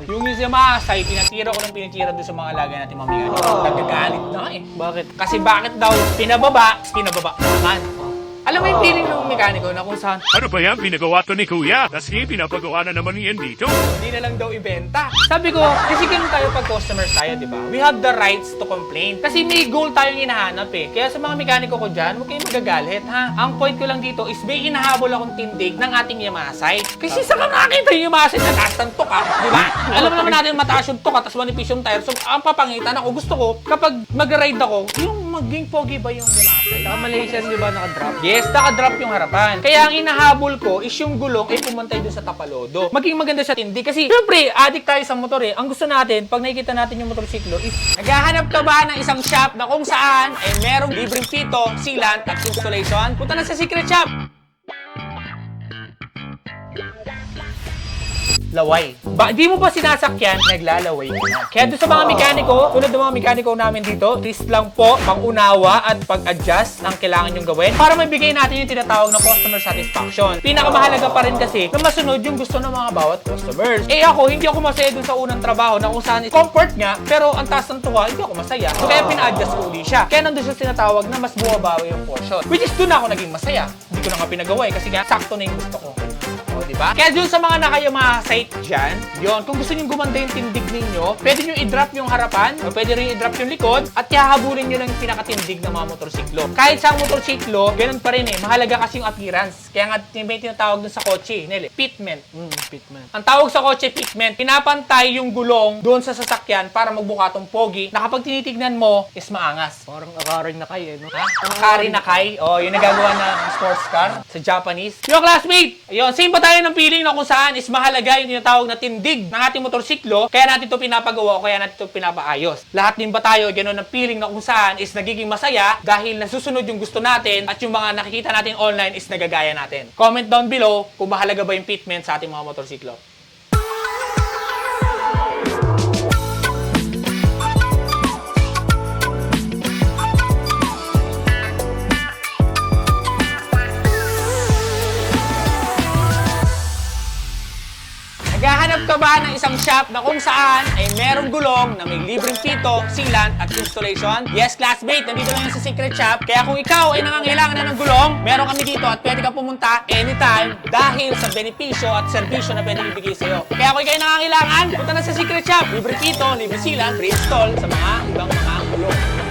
Yung Yamaha site, pinatira ko ng pinatira doon sa mga alaga natin mamigan. Nagagalit na eh. Bakit? Kasi bakit daw pinababa naman. Alam mo yung feeling ng mekaniko na kung saan Ano ba yan? Pinagawa to ni Kuya. Tapos pinapagawa na naman yan dito. hindi na lang daw ibenta. Sabi ko, kasi ganun tayo pag customers tayo, di ba? We have the rights to complain. Kasi may goal tayong hinahanap eh. Kaya sa mga mekaniko ko dyan, huwag kayong magagalit ha. Ang point ko lang dito is may hinahabol akong tindig ng ating Yamaha site. Kasi saan ka nakakita yung Yamaha site na taas ng tuka, di ba? Alam naman natin mataas yung tuka, tapos manipis yung tire. So, ang papangitan ako, gusto ko, kapag mag-ride ako, yung maging pogi ba yung Yamaha site? Saka Malaysian, di ba, naka-drop? Yes, naka-drop yung harapan. Kaya ang inahabol ko is yung gulong ay pumantay dun sa tapalodo. Maging maganda siya tindi. Kasi, syempre, addict tayo sa motor eh. Ang gusto natin, pag nakikita natin yung motorsiklo is, naghahanap ka ba ng isang shop na kung saan ay merong libreng pito, sealant at installation? Punta na sa Secret Shop! Laway. Di mo pa sinasakyan, naglalaway ka na. Kaya doon sa mga mekaniko, tulad ng mga mekaniko namin dito, list lang po, pang-unawa at pag-adjust ang kailangan yung gawin para mabigay natin yung tinatawag na customer satisfaction. Pinakamahalaga pa rin kasi na masunod yung gusto ng mga bawat customers. Eh ako, hindi ako masaya dun sa unang trabaho na kung saan comfort nga, pero ang taas ng tuwa, hindi ako masaya. So kaya pina-adjust ko uli siya. Kaya nandun siya tinatawag na mas bumabawi yung portion. Which is doon ako naging masaya. Hindi ko na nga pinagawa eh, kasi nga sakto na yung gusto ko. Diba? Kaya dun sa mga Yamaha site dyan, yun, kung gusto nyo gumanda yung tindig ninyo, pwede nyo i-drop yung harapan, o pwede rin i-drop yung likod, at hahabulin nyo lang yung pinakatindig ng mga motorsiklo. Kahit sa motorsiklo, ganun pa rin eh. Mahalaga kasi yung appearance. Kaya nga may tinatawag dun sa kotse, Nele, pitment. Pitman. Ang tawag sa kotse, pitment, pinapantay yung gulong doon sa sasakyan para magbukatong pogi na kapag tinitignan mo, is maangas. Parang akaring na kayo, no? Ha? Akari na kay. Oh, yung nagagawa ng sports car sa Japanese. Yo, classmate! Ayun, same pa tayo ng feeling na kung saan is mahalaga yung tinatawag na tindig ng ating motorsiklo, kaya natin ito pinapagawa o kaya natin ito pinapaayos. Lahat din ba tayo gano'n ng feeling na kung saan is nagiging masaya dahil nasusunod yung gusto natin at yung mga nakikita natin online is nagagaya natin? Comment down below kung mahalaga ba yung fitment sa ating mga motorsiklo. Naghahanap ka ba ng isang shop na kung saan ay merong gulong na may libreng pito, sealant at installation? Yes, classmate, nandito lang yan sa Secret Shop. Kaya kung ikaw ay nangangailangan na ng gulong, meron kami dito at pwede ka pumunta anytime dahil sa benepisyo at serbisyo na pwede ibigay sa'yo. Kaya kung ikaw ay nangangailangan, punta na sa Secret Shop. Libre pito, libre sealant, free install sa mga ibang mga gulong.